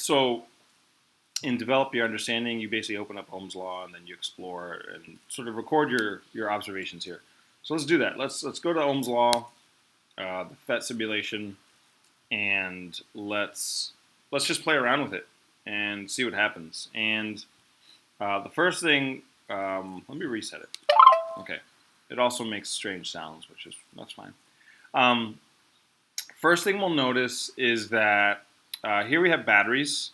So in Develop Your Understanding, you basically open up Ohm's Law and then you explore and sort of record your observations here. So let's do that. Let's go to Ohm's Law, the PhET simulation, and let's just play around with it and see what happens. And the first thing, let me reset it. Okay, it also makes strange sounds, that's fine. First thing we'll notice is that here we have batteries.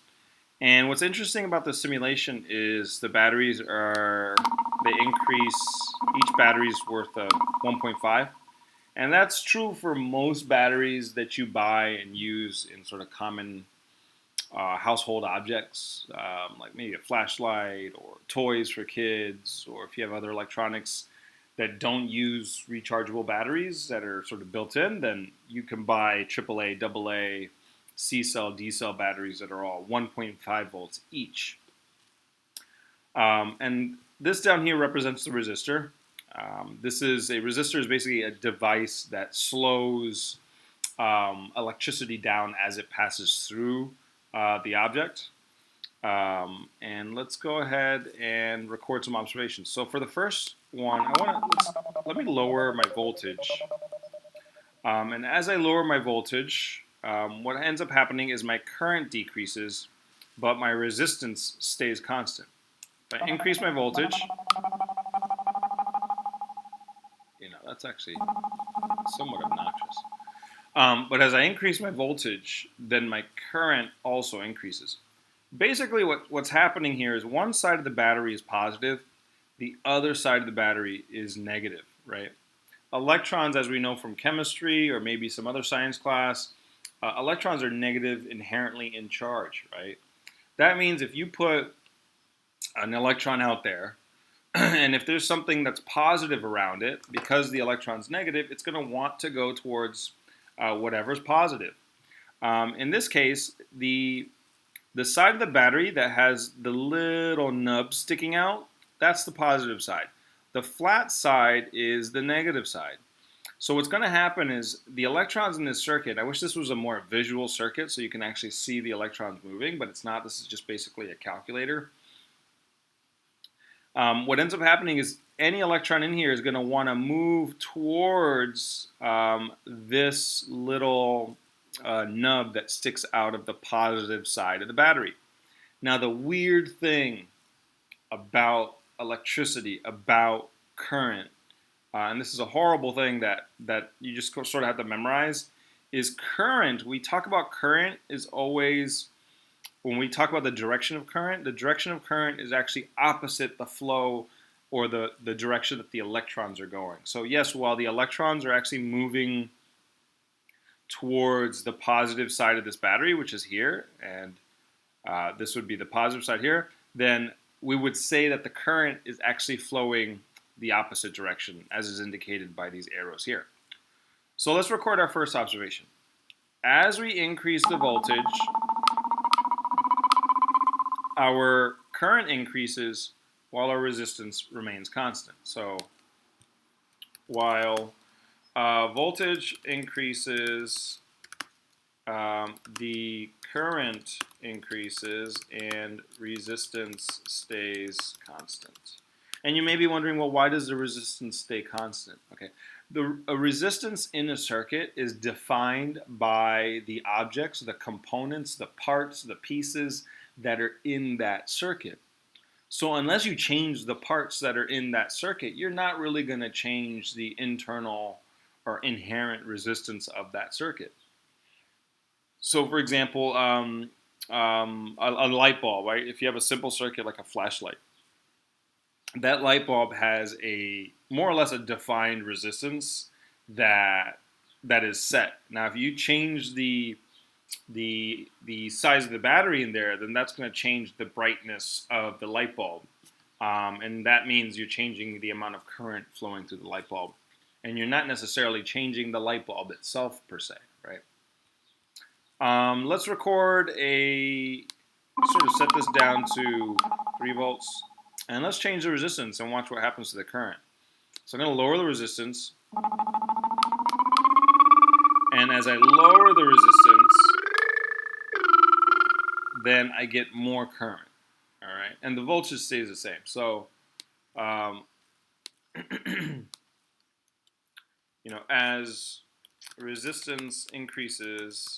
And what's interesting about the simulation is the batteries they increase, each battery is worth 1.5. And that's true for most batteries that you buy and use in sort of common household objects, like maybe a flashlight or toys for kids, or if you have other electronics that don't use rechargeable batteries that are sort of built in, then you can buy AAA, AA, C-cell, D-cell batteries that are all 1.5 volts each. And this down here represents the resistor. Resistor is basically a device that slows electricity down as it passes through the object. And let's go ahead and record some observations. So for the first one, let me lower my voltage. And as I lower my voltage, what ends up happening is my current decreases, but my resistance stays constant. If I increase my voltage, that's actually somewhat obnoxious. But as I increase my voltage, then my current also increases. Basically, what's happening here is one side of the battery is positive, the other side of the battery is negative, right? Electrons, as we know from chemistry or maybe some other science class, electrons are negative inherently in charge, right? That means if you put an electron out there, and if there's something that's positive around it, because the electron's negative, it's going to want to go towards whatever's positive. In this case, the side of the battery that has the little nub sticking out, that's the positive side. The flat side is the negative side. So what's going to happen is the electrons in this circuit, I wish this was a more visual circuit so you can actually see the electrons moving, but it's not. This is just basically a calculator. What ends up happening is any electron in here is going to want to move towards this little nub that sticks out of the positive side of the battery. Now the weird thing about electricity, about current, and this is a horrible thing that you just sort of have to memorize, is current. We talk about current is always, when we talk about the direction of current is actually opposite the flow or the direction that the electrons are going. So yes, while the electrons are actually moving towards the positive side of this battery, which is here, and this would be the positive side here, then we would say that the current is actually flowing the opposite direction, as is indicated by these arrows here. So let's record our first observation. As we increase the voltage, our current increases while our resistance remains constant. So while voltage increases, the current increases and resistance stays constant. And you may be wondering, well, why does the resistance stay constant? Okay, a resistance in a circuit is defined by the objects, the components, the parts, the pieces that are in that circuit. So unless you change the parts that are in that circuit, you're not really going to change the internal or inherent resistance of that circuit. So for example, a light bulb, right? If you have a simple circuit like a flashlight, that light bulb has a more or less a defined resistance that is set. Now, if you change the size of the battery in there, then that's going to change the brightness of the light bulb, and that means you're changing the amount of current flowing through the light bulb, and you're not necessarily changing the light bulb itself per se, right? Let's record sort of set this down to 3 volts. And let's change the resistance and watch what happens to the current. So I'm going to lower the resistance. And as I lower the resistance, then I get more current. All right, and the voltage stays the same. So, um, as resistance increases,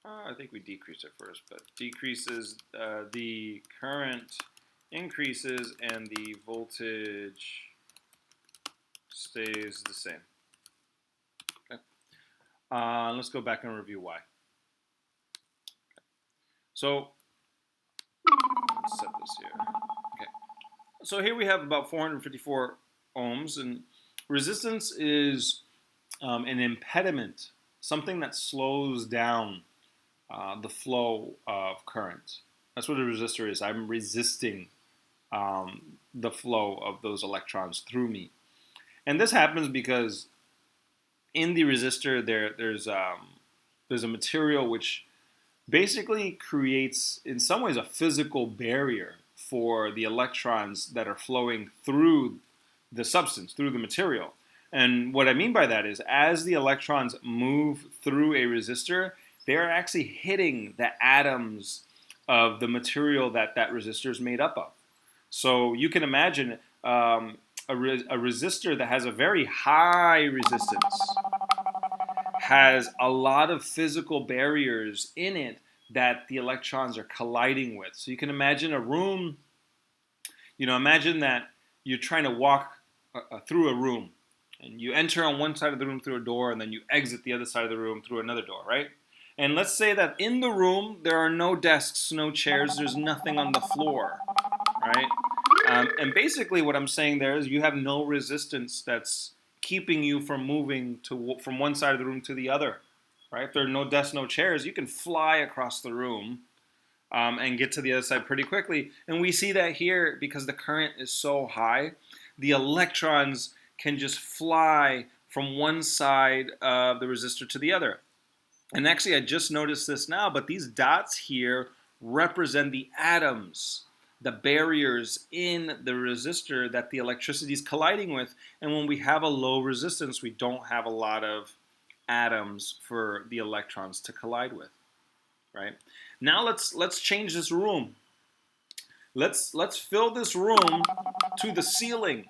I think we decrease it first, but decreases, the current increases and the voltage stays the same. Okay. Let's go back and review why. So let's set this here. Okay. So here we have about 454 ohms, and resistance is an impediment, something that slows down the flow of current. That's what a resistor is. I'm resisting the flow of those electrons through me. And this happens because in the resistor there's a material which basically creates, in some ways, a physical barrier for the electrons that are flowing through the substance, through the material. And what I mean by that is, as the electrons move through a resistor, they're actually hitting the atoms of the material that resistor is made up of. So you can imagine a resistor that has a very high resistance has a lot of physical barriers in it that the electrons are colliding with. So you can imagine a room, imagine that you're trying to walk through a room, and you enter on one side of the room through a door, and then you exit the other side of the room through another door, right? And let's say that in the room there are no desks, no chairs, there's nothing on the floor, right? And basically what I'm saying there is you have no resistance that's keeping you from moving from one side of the room to the other, right? If there are no desks, no chairs, you can fly across the room and get to the other side pretty quickly. And we see that here because the current is so high, the electrons can just fly from one side of the resistor to the other. And actually, I just noticed this now, but these dots here represent the atoms, the barriers in the resistor that the electricity is colliding with. And when we have a low resistance, we don't have a lot of atoms for the electrons to collide with, right? Now let's change this room. Let's fill this room to the ceiling,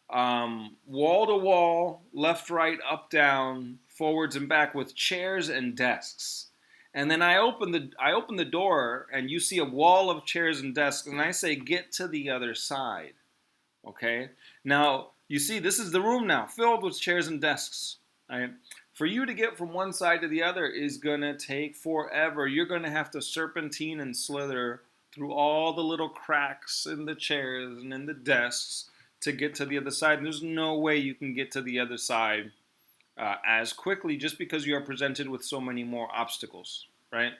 wall to wall, left, right, up, down, forwards and back, with chairs and desks. And then I open the door, and you see a wall of chairs and desks, and I say, get to the other side. Okay? Now, you see, this is the room now, filled with chairs and desks. Right? For you to get from one side to the other is going to take forever. You're going to have to serpentine and slither through all the little cracks in the chairs and in the desks to get to the other side. And there's no way you can get to the other side as quickly, just because you are presented with so many more obstacles, right?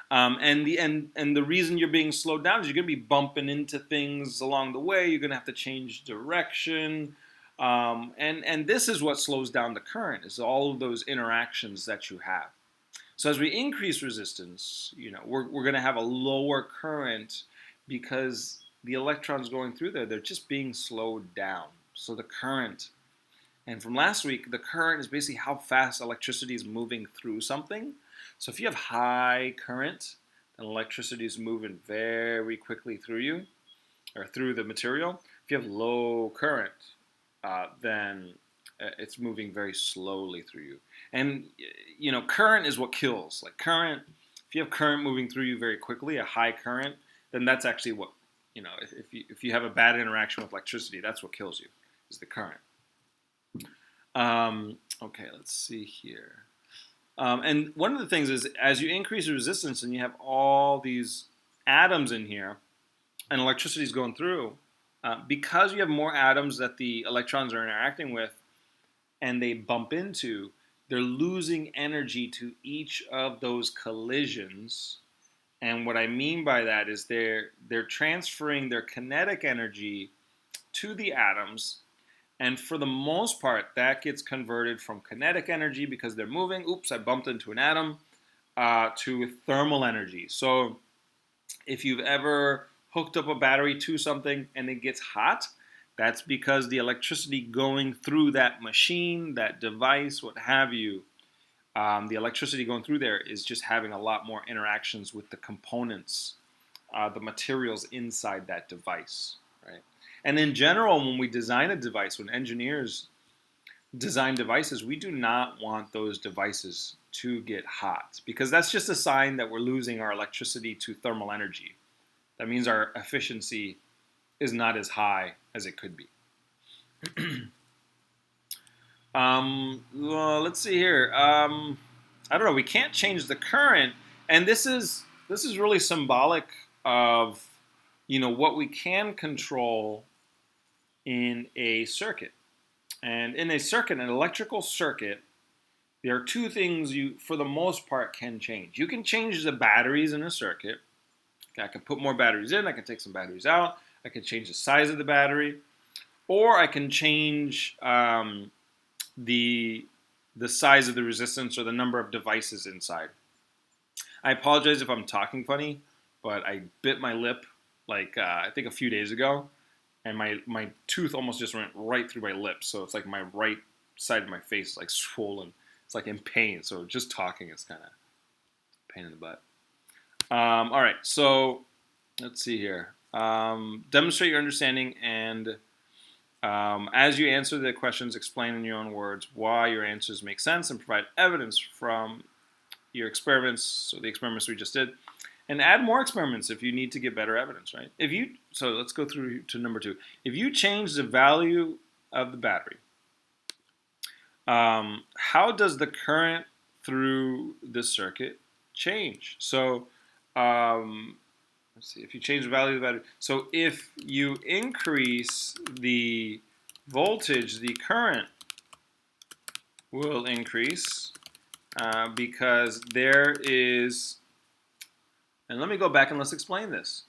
And the reason you're being slowed down is you're going to be bumping into things along the way. You're going to have to change direction, and this is what slows down the current, is all of those interactions that you have. So as we increase resistance, we're going to have a lower current because the electrons going through there, they're just being slowed down. So the current. And from last week, the current is basically how fast electricity is moving through something. So if you have high current, then electricity is moving very quickly through you, or through the material. If you have low current, then it's moving very slowly through you. And current is what kills. Like current, if you have current moving through you very quickly, a high current, then that's actually what, if you have a bad interaction with electricity, that's what kills you, is the current. Okay, let's see here. And one of the things is, as you increase the resistance and you have all these atoms in here and electricity is going through, because you have more atoms that the electrons are interacting with and they bump into, they're losing energy to each of those collisions. And what I mean by that is they're transferring their kinetic energy to the atoms. And for the most part, that gets converted from kinetic energy because they're moving. Oops, I bumped into an atom, to thermal energy. So if you've ever hooked up a battery to something and it gets hot, that's because the electricity going through that machine, that device, what have you, the electricity going through there is just having a lot more interactions with the components, the materials inside that device, right? And in general, when we design a device, when engineers design devices, we do not want those devices to get hot because that's just a sign that we're losing our electricity to thermal energy. That means our efficiency is not as high as it could be. Well, let's see here. I don't know. We can't change the current, and this is really symbolic of what we can control in a circuit. And in a circuit, an electrical circuit, there are two things you, for the most part, can change. You can change the batteries in a circuit. Okay, I can put more batteries in. I can take some batteries out. I can change the size of the battery, or I can change the size of the resistance or the number of devices inside. I apologize if I'm talking funny, but I bit my lip I think a few days ago, and my tooth almost just went right through my lip. So it's like my right side of my face is like swollen. It's like in pain. So just talking is kind of pain in the butt. All right, so let's see here. Demonstrate your understanding, and as you answer the questions, explain in your own words why your answers make sense and provide evidence from your experiments, so the experiments we just did, and add more experiments if you need to get better evidence, right? So let's go through to number 2. If you change the value of the battery, how does the current through the circuit change? So let's see, if you change the value of the battery. So if you increase the voltage, the current will increase because there is, and let me go back and let's explain this.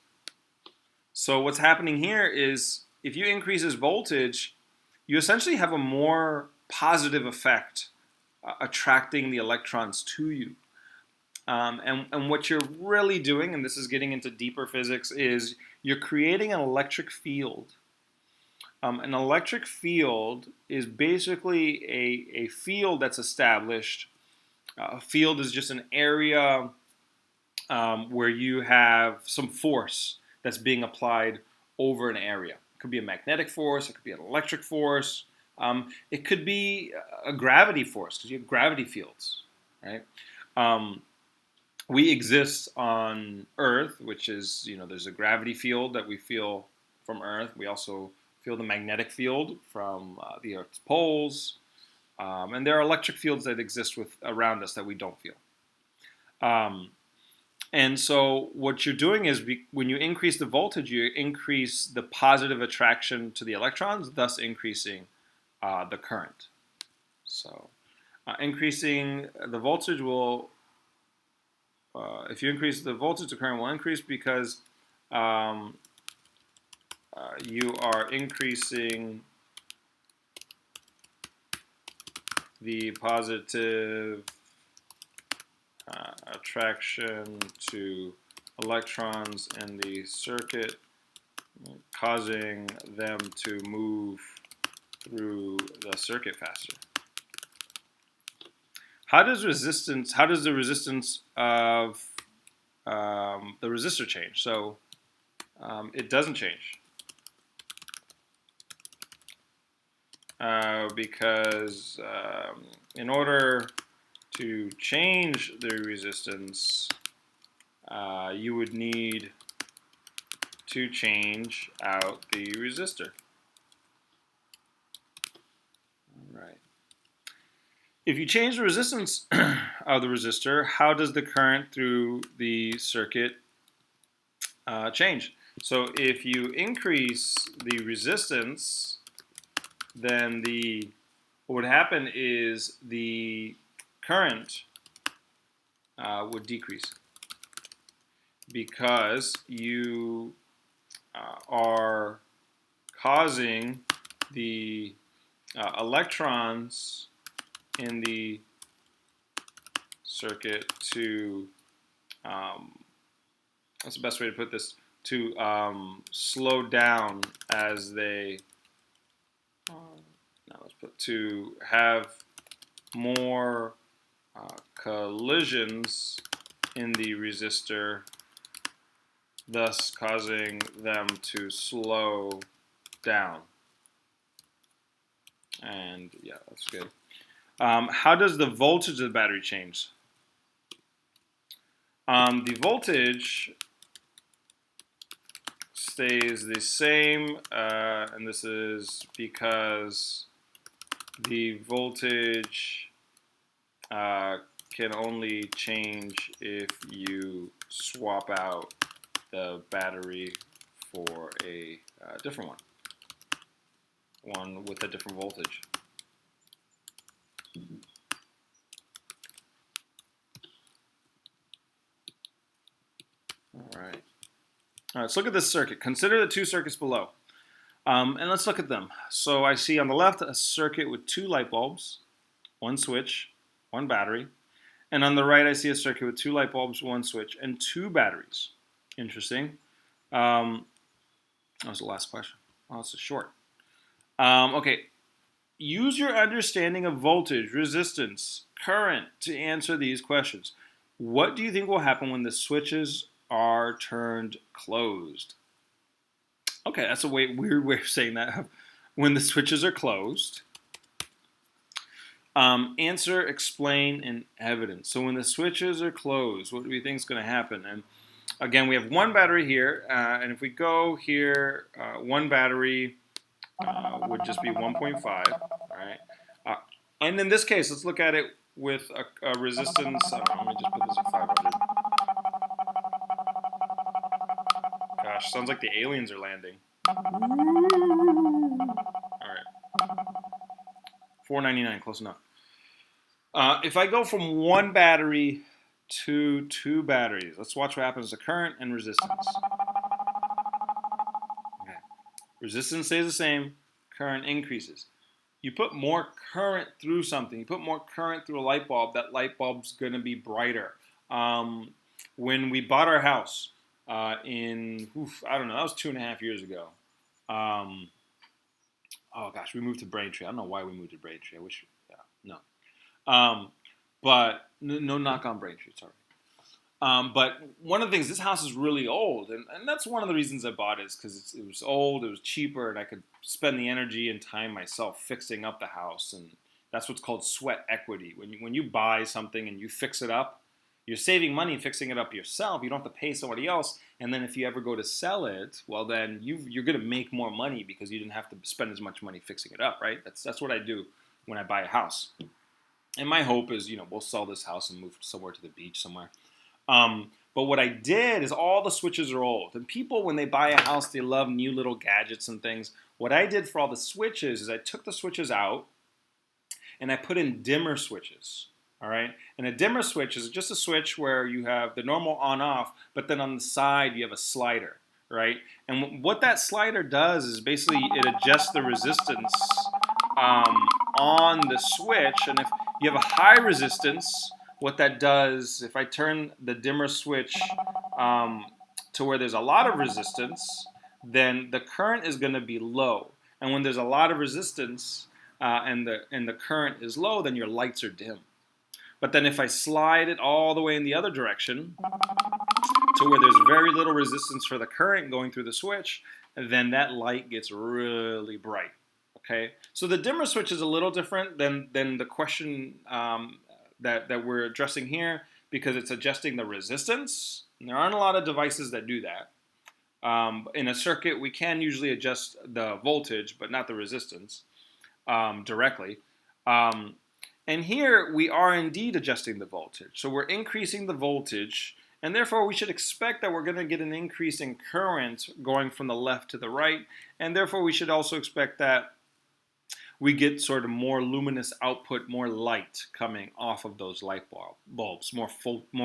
So what's happening here is if you increase this voltage, you essentially have a more positive effect attracting the electrons to you. And what you're really doing, and this is getting into deeper physics, is you're creating an electric field. An electric field is basically a field that's established. A field is just an area where you have some force that's being applied over an area. It could be a magnetic force. It could be an electric force. It could be a gravity force because you have gravity fields, right? We exist on Earth, which is, there's a gravity field that we feel from Earth. We also feel the magnetic field from the Earth's poles. And there are electric fields that exist around us that we don't feel. And so what you're doing is when you increase the voltage, you increase the positive attraction to the electrons, thus increasing the current. So increasing the voltage will, if you increase the voltage, the current will increase because you are increasing the positive attraction to electrons in the circuit, causing them to move through the circuit faster. How does the resistance of the resistor change? So it doesn't change because in order to change the resistance, you would need to change out the resistor. All right. If you change the resistance of the resistor, how does the current through the circuit change? So if you increase the resistance, then what would happen is the current would decrease because you are causing the electrons in the circuit to, that's the best way to put this, to slow down as they, now let's put, to have more collisions in the resistor, thus causing them to slow down. And yeah, that's good. How does the voltage of the battery change? The voltage stays the same, and this is because the voltage can only change if you swap out the battery for a different one with a different voltage. All right. All right, let's look at this circuit. Consider the two circuits below. And let's look at them. So I see on the left a circuit with two light bulbs, one switch, one battery. And on the right, I see a circuit with two light bulbs, one switch, and two batteries. Interesting. That was the last question. Oh, it's a short. Okay. Use your understanding of voltage, resistance, current to answer these questions. What do you think will happen when the switches are turned closed? Okay, that's a weird way of saying that. When the switches are closed. Answer, explain, and evidence. So when the switches are closed, what do we think is going to happen? And again, we have one battery here, and if we go here, one battery would just be 1.5. All right. And in this case, let's look at it with a resistance. Let me just put this at 500. Gosh, sounds like the aliens are landing. All right. 499, close enough. If I go from one battery to two batteries, let's watch what happens to current and resistance. Okay. Resistance stays the same, current increases. You put more current through something, you put more current through a light bulb, that light bulb's going to be brighter. When we bought our house I don't know, that was 2.5 years ago. Oh gosh, we moved to Braintree. I don't know why we moved to Braintree. I wish, no. But no knock on Braintree, sorry. But one of the things, this house is really old, and that's one of the reasons I bought it, is because it was old, it was cheaper, and I could spend the energy and time myself fixing up the house, and that's what's called sweat equity. When you buy something and you fix it up, you're saving money fixing it up yourself. You don't have to pay somebody else, and then if you ever go to sell it, well then you're going to make more money because you didn't have to spend as much money fixing it up, right? That's what I do when I buy a house. And my hope is, we'll sell this house and move somewhere to the beach somewhere. But what I did is all the switches are old. And people, when they buy a house, they love new little gadgets and things. What I did for all the switches is I took the switches out and I put in dimmer switches. All right. And a dimmer switch is just a switch where you have the normal on-off, but then on the side you have a slider, right? And what that slider does is basically it adjusts the resistance on the switch. And if you have a high resistance, what that does, if I turn the dimmer switch to where there's a lot of resistance, then the current is going to be low. And when there's a lot of resistance and the current is low, then your lights are dim. But then if I slide it all the way in the other direction to where there's very little resistance for the current going through the switch, then that light gets really bright. Okay, so the dimmer switch is a little different than the question that we're addressing here, because it's adjusting the resistance. And there aren't a lot of devices that do that. In a circuit, we can usually adjust the voltage, but not the resistance directly. And here we are indeed adjusting the voltage. So we're increasing the voltage, and therefore we should expect that we're going to get an increase in current going from the left to the right, and therefore we should also expect that we get sort of more luminous output, more light coming off of those light bulbs, more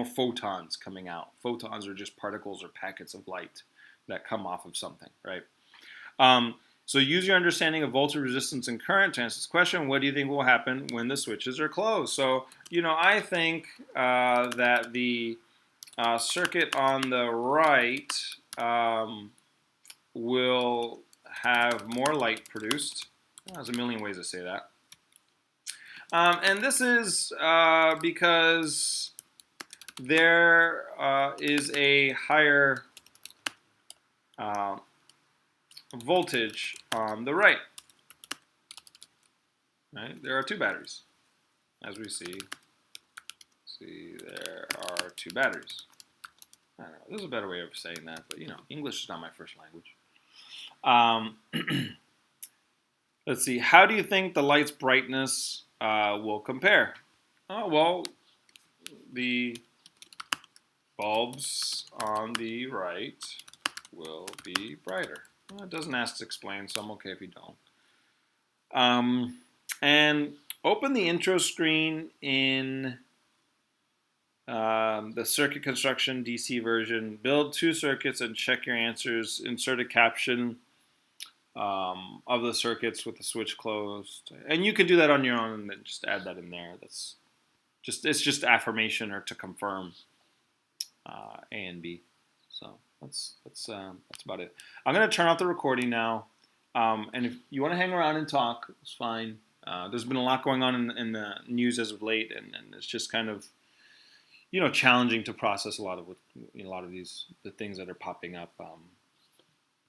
photons coming out. Photons are just particles or packets of light that come off of something, right? So use your understanding of voltage, resistance, and current to answer this question. What do you think will happen when the switches are closed? So, I think that the circuit on the right will have more light produced. There's a million ways to say that. And this is because there is a higher uh, voltage on the right. Right? There are two batteries, as we see. See, there are two batteries. I don't know. There's a better way of saying that, but English is not my first language. Let's see. How do you think the light's brightness will compare? Oh, well, the bulbs on the right will be brighter. Well, it doesn't ask to explain, so I'm okay if you don't. And open the intro screen in the circuit construction DC version. Build two circuits and check your answers. Insert a caption of the circuits with the switch closed. And you can do that on your own and then just add that in there. It's just affirmation or to confirm A and B. So that's about it. I'm gonna turn off the recording now. And if you want to hang around and talk, it's fine. There's been a lot going on in the news as of late, and it's just kind of challenging to process a lot of the things that are popping up.